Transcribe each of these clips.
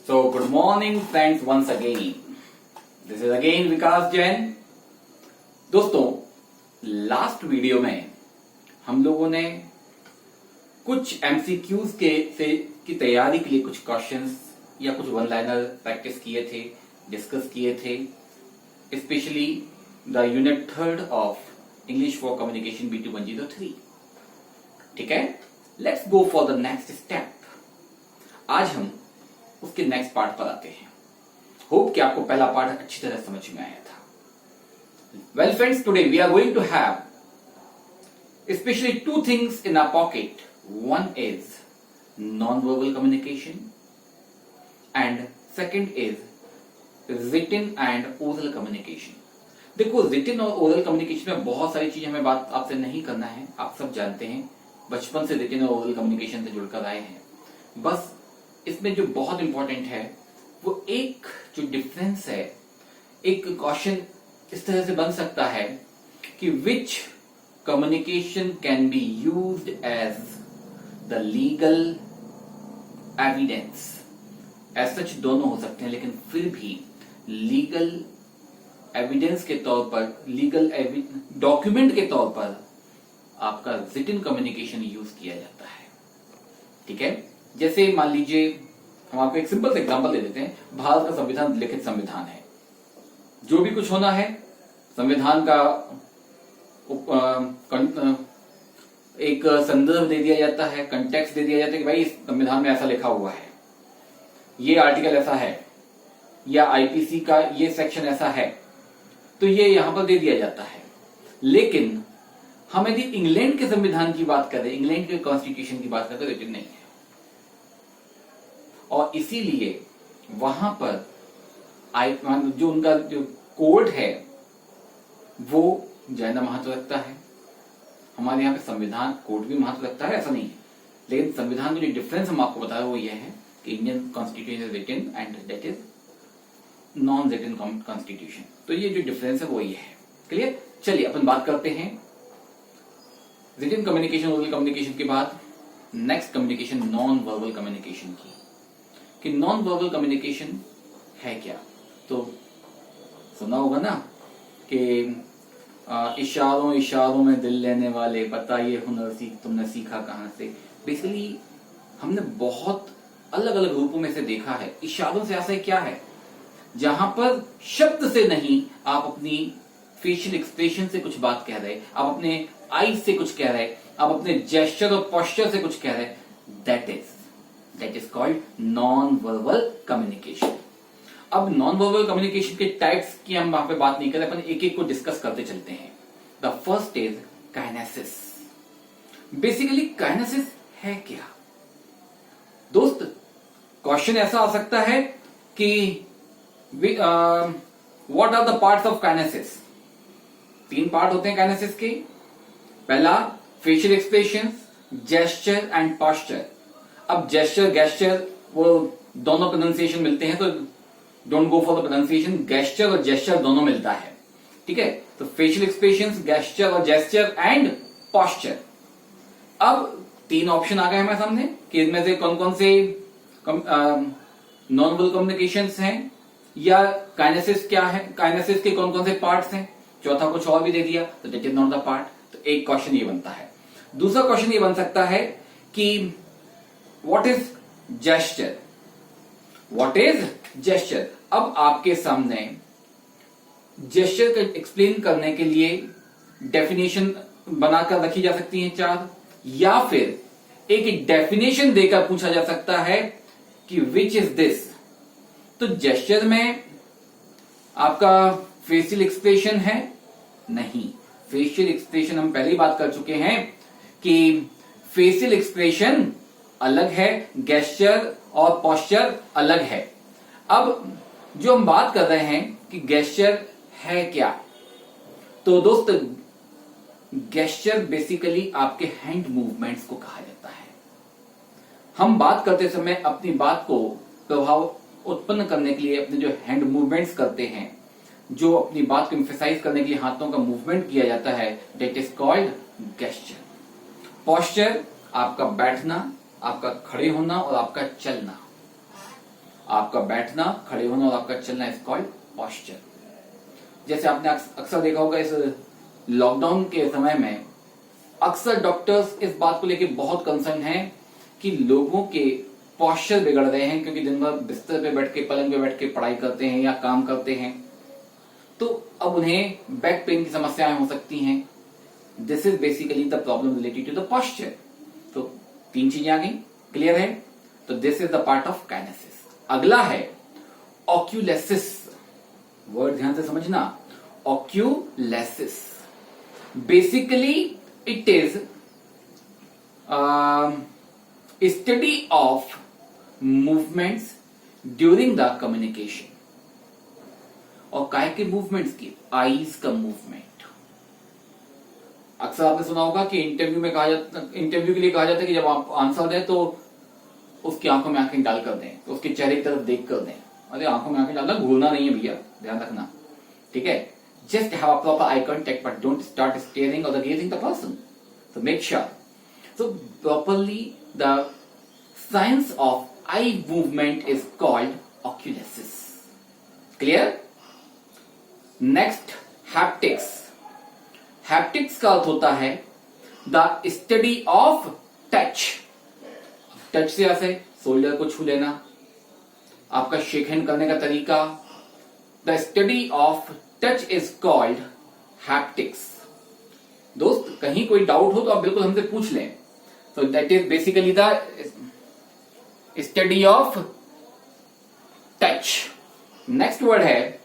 So good morning friends once again. This is again विकास जैन. दोस्तों last video में हम लोगों ने कुछ एमसीक्यूज की तैयारी के लिए कुछ क्वेश्चंस या कुछ वन लाइनर प्रैक्टिस किए थे, डिस्कस किए थे, specially the unit 3 of English for communication B2 103. ठीक है, let's go for the next step. आज हम उसके नेक्स्ट पार्ट पर आते हैं. होप कि आपको पहला पार्ट अच्छी तरह समझ में आया था. Well friends, today we are going to have specially two things in our pocket. One is non verbal communication and second is written and oral communication. देखो, रिटन और ओरल कम्युनिकेशन में बहुत सारी चीजें हमें बात आपसे नहीं करना है. आप सब जानते हैं, बचपन से रिटन और ओरल कम्युनिकेशन से जुड़कर आए हैं. बस इसमें जो बहुत इंपॉर्टेंट है वो एक जो डिफरेंस है, एक क्वेश्चन इस तरह से बन सकता है कि which communication can be used as the legal evidence. As such दोनों हो सकते हैं, लेकिन फिर भी लीगल एविडेंस के तौर पर, लीगल डॉक्यूमेंट के तौर पर आपका रिटन कम्युनिकेशन यूज किया जाता है. ठीक है, जैसे मान लीजिए हम आपको एक सिंपल सा एग्जांपल दे देते हैं. भारत का संविधान लिखित संविधान है. जो भी कुछ होना है संविधान का एक संदर्भ दे दिया जाता है, कंटेक्स्ट दे दिया जाता है कि भाई इस संविधान में ऐसा लिखा हुआ है, ये आर्टिकल ऐसा है, या आईपीसी का ये सेक्शन ऐसा है, तो ये यहां पर दे दिया जाता है. लेकिन हम यदि इंग्लैंड के संविधान की बात करें, इंग्लैंड के कॉन्स्टिट्यूशन की बात करें, तो रिटन नहीं है. और इसीलिए वहां पर जो उनका जो कोड है वो ज्यादा महत्व रखता है. हमारे यहाँ पे संविधान कोड भी महत्व रखता है, ऐसा नहीं है. लेकिन संविधान में जो डिफरेंस हम आपको बता रहे वो ये है कि Indian constitution is written and that is non written constitution. तो ये जो डिफरेंस है वो ये है. क्लियर? चलिए अपन बात करते हैं रिटन कम्युनिकेशन, ओरल कम्युनिकेशन के बाद next communication non verbal communication की. कि नॉन वर्बल कम्युनिकेशन है क्या. तो सुना होगा ना कि इशारों इशारों में दिल लेने वाले, पता ये हुनर तुमने सीखा कहां से. बेसिकली हमने बहुत अलग अलग रूपों में से देखा है. इशारों से ऐसा क्या है जहां पर शब्द से नहीं, आप अपनी फेशियल एक्सप्रेशन से कुछ बात कह रहे, आप अपने आईज से कुछ कह रहे, आप अपने जेस्चर और पोस्चर से कुछ कह रहे. That is called non verbal communication. अब नॉन वर्बल कम्युनिकेशन के टाइप्स की हम वहां पे बात नहीं करें, अपन एक एक को डिस्कस करते चलते हैं. The first is kinesis. Basically kinesis है क्या दोस्त? क्वेश्चन ऐसा आ सकता है कि what are the parts of kinesis. 3 part होते हैं काइनेसिस के. पहला facial expression, gesture and posture. अब जेस्चर गेस्चर वो दोनों प्रोनाउंसिएशन मिलते हैं, तो don't go for the pronunciation. Gesture और जेस्चर दोनों मिलता है. ठीक है, तो फेशियल एक्सप्रेशन, गेस्चर और जेस्चर एंड पोस्चर. अब 3 ऑप्शन आ गए हमारे सामने कि इनमें से कौन कौन से नॉन वर्बल कम्युनिकेशंस हैं, या काइनेसिस क्या है, काइनेसिस के कौन कौन से पार्ट्स हैं. चौथा कुछ और भी दे दिया तो that is not the part. तो एक क्वेश्चन ये बनता है. दूसरा क्वेश्चन ये बन सकता है कि what is gesture. What is gesture. अब आपके सामने जेस्चर का एक्सप्लेन करने के लिए डेफिनेशन बनाकर रखी जा सकती है 4, या फिर एक डेफिनेशन देकर पूछा जा सकता है कि विच इज दिस. तो जेस्चर में आपका फेशियल एक्सप्रेशन है नहीं. फेशियल एक्सप्रेशन हम पहले ही बात कर चुके हैं कि फेशियल एक्सप्रेशन अलग है, गेस्चर और पोस्चर अलग है. अब जो हम बात कर रहे हैं कि गेस्चर है क्या, तो दोस्त गेस्चर बेसिकली आपके हैंड मूवमेंट्स को कहा जाता है. हम बात करते समय अपनी बात को प्रभाव उत्पन्न करने के लिए अपने जो हैंड मूवमेंट्स करते हैं, जो अपनी बात को एम्फेसाइज करने के लिए हाथों का मूवमेंट किया जाता है, that is called gesture. Posture आपका बैठना, आपका खड़े होना और आपका चलना. आपका बैठना, खड़े होना और आपका चलना इज कॉल्ड पॉस्चर। जैसे आपने अक्सर देखा होगा इस लॉकडाउन के समय में अक्सर डॉक्टर्स इस बात को लेकर बहुत कंसर्न हैं कि लोगों के पॉस्चर बिगड़ रहे हैं, क्योंकि दिन भर बिस्तर पे बैठ के, पलंग पे बैठ के पढ़ाई करते हैं या काम करते हैं, तो अब उन्हें बैक पेन की समस्याएं हो सकती हैं। This is basically the problem related to the posture. तो 3 चीजें आ गई, क्लियर है? तो this is the part of kinesis. अगला है ऑक्यूलेसिस। वर्ड ध्यान से समझना, oculesis. Basically it is study of movements during the communication. और काय के मूवमेंट्स की? आईज का मूवमेंट। अक्सर आपने सुना होगा कि इंटरव्यू के लिए कहा जाता है कि जब आप आंसर दें तो उसकी आंखों में आंखें डालकर दें, तो उसके चेहरे की तरफ देख कर दें। अरे आंखों में आंखें डालना भूलना नहीं है भैया, ध्यान रखना, ठीक है? Just have a proper eye contact but don't start staring और gazing the person. So make sure. So properly the science of eye movement is called oculesis. Clear? Next, haptics. Haptics का अर्थ होता है the study of touch. Touch से ऐसे shoulder को छू लेना, आपका शेक हैंड करने का तरीका। The study of touch is called haptics. दोस्त, कहीं कोई डाउट हो तो आप बिल्कुल हमसे पूछ लें। तो that is basically the study of touch. Next word है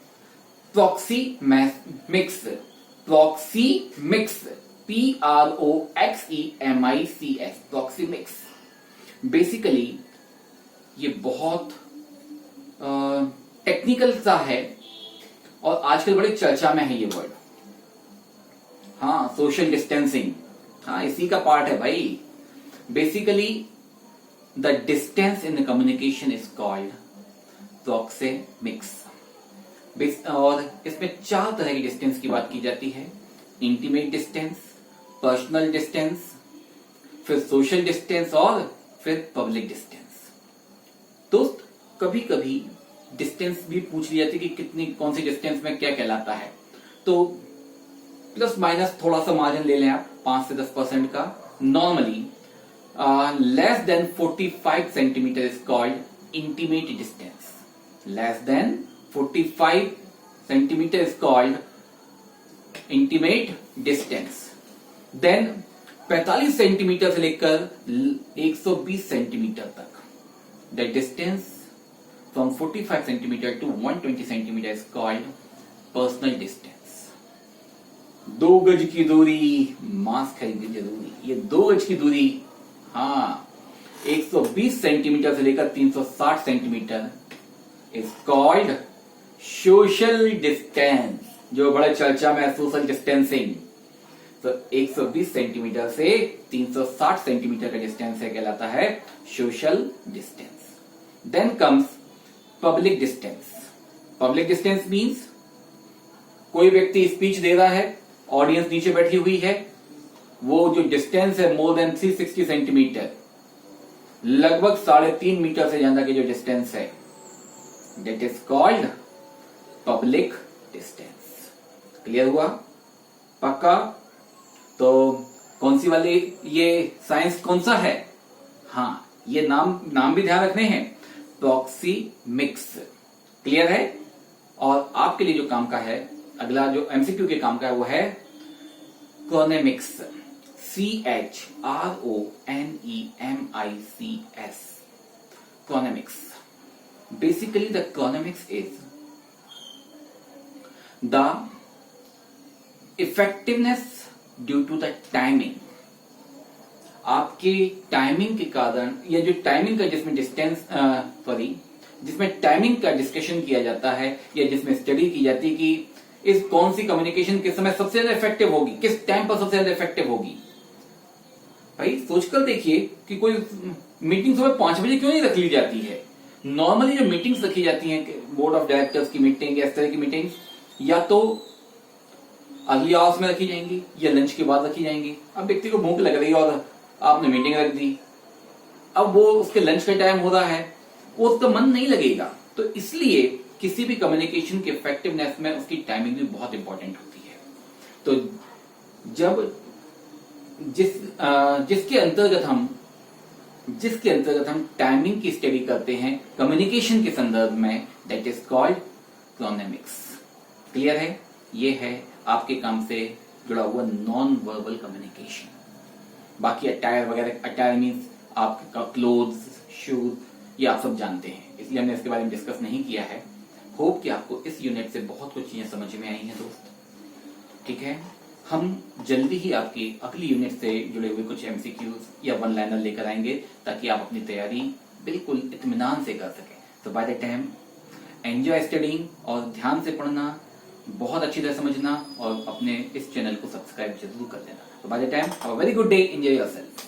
प्रोक्सीमिक्स। प्रोक्सीमिक्स, PROXEMICS, प्रोक्सीमिक्स। बेसिकली ये बहुत टेक्निकल सा है और आजकल बड़े चर्चा में है ये वर्ड। हाँ, सोशल डिस्टेंसिंग, हाँ इसी का पार्ट है भाई। Basically the distance in the communication is called proxemics. और इसमें 4 तरह की डिस्टेंस की बात की जाती है। इंटीमेट डिस्टेंस, पर्सनल डिस्टेंस, फिर सोशल डिस्टेंस और फिर पब्लिक डिस्टेंस। दोस्त, कभी कभी डिस्टेंस भी पूछ ली जाती है कि कितनी, कौन सी डिस्टेंस में क्या कहलाता है। तो प्लस माइनस थोड़ा सा मार्जिन ले लें आप, 5 से 10% का। Normally less than 45 centimetre is called intimate distance. Less than 45 centimeter is called intimate distance. Then 45 centimetre से लेकर 120 सेंटीमीटर तक, the distance from 45 centimeter to 120 centimeter is called personal distance. 2 गज की दूरी, मास्क खरीदनी जरूरी। ये 2 गज की दूरी, हाँ 120 सेंटीमीटर से लेकर 360 centimetre is called social distance, जो बड़े चर्चा में है, सोशल डिस्टेंसिंग। तो 120 सेंटीमीटर से 360 सेंटीमीटर का डिस्टेंस है, कहलाता है social distance. Then comes public distance. Public distance means कोई व्यक्ति स्पीच दे रहा है, ऑडियंस नीचे बैठी हुई है, वो जो डिस्टेंस है मोर देन 360 सेंटीमीटर, लगभग 3.5 मीटर से ज्यादा की जो डिस्टेंस है, that is called public distance. Clear हुआ? पक्का? तो कौन सी वाली ये साइंस कौन सा है? हाँ, ये नाम भी ध्यान रखने हैं, प्रोक्सीमिक्स। क्लियर है? और आपके लिए जो काम का है, अगला जो एमसीक्यू के काम का है वो है chronemics. CHRONEMICS, chronemics. Basically the chronemics is the effectiveness due to the timing। आपके टाइमिंग के कारण, या जो टाइमिंग का जिसमें जिसमें टाइमिंग का डिस्कशन किया जाता है, या जिसमें स्टडी की जाती है कि इस कौन सी कम्युनिकेशन किस समय सबसे ज्यादा इफेक्टिव होगी, किस टाइम पर सबसे ज्यादा इफेक्टिव होगी। भाई सोचकर देखिए कि कोई मीटिंग सुबह 5 बजे क्यों नहीं रख ली जाती है। नॉर्मली जो मीटिंग्स रखी जाती हैं, बोर्ड ऑफ डायरेक्टर्स की मीटिंग या इस तरह की मीटिंग्स, या तो अर्ली आवर्स में रखी जाएंगी या लंच के बाद रखी जाएंगी। अब व्यक्ति को भूख लग रही है और आपने मीटिंग रख दी, अब वो उसके लंच का टाइम हो रहा है, वो उसका मन नहीं लगेगा। तो इसलिए किसी भी कम्युनिकेशन की इफेक्टिवनेस में उसकी टाइमिंग भी बहुत इंपॉर्टेंट होती है। तो जब जिसके अंतर्गत हम टाइमिंग की स्टडी करते हैं कम्युनिकेशन के संदर्भ में, that is called chronemics. Clear है? ये है आपके काम से जुड़ा हुआ नॉन वर्बल कम्युनिकेशन। बाकी अटायर वगैरह, अटायर मीन्स आपका क्लोथ्स, शूज, ये आप सब जानते हैं, इसलिए हमने इसके बारे में डिस्कस नहीं किया है। होप कि आपको इस यूनिट से बहुत कुछ चीजें समझ में आई हैं दोस्त। ठीक है, हम जल्दी ही आपकी अगली यूनिट से जुड़े हुए कुछ एमसीक्यूज या वन लाइनर लेकर आएंगे ताकि आप अपनी तैयारी बिल्कुल इत्मीनान से कर सकें। तो by the time enjoy studying और ध्यान से पढ़ना, बहुत अच्छी तरह समझना और अपने इस चैनल को सब्सक्राइब जरूर कर लेना। तो by the time have a very good day, enjoy yourself.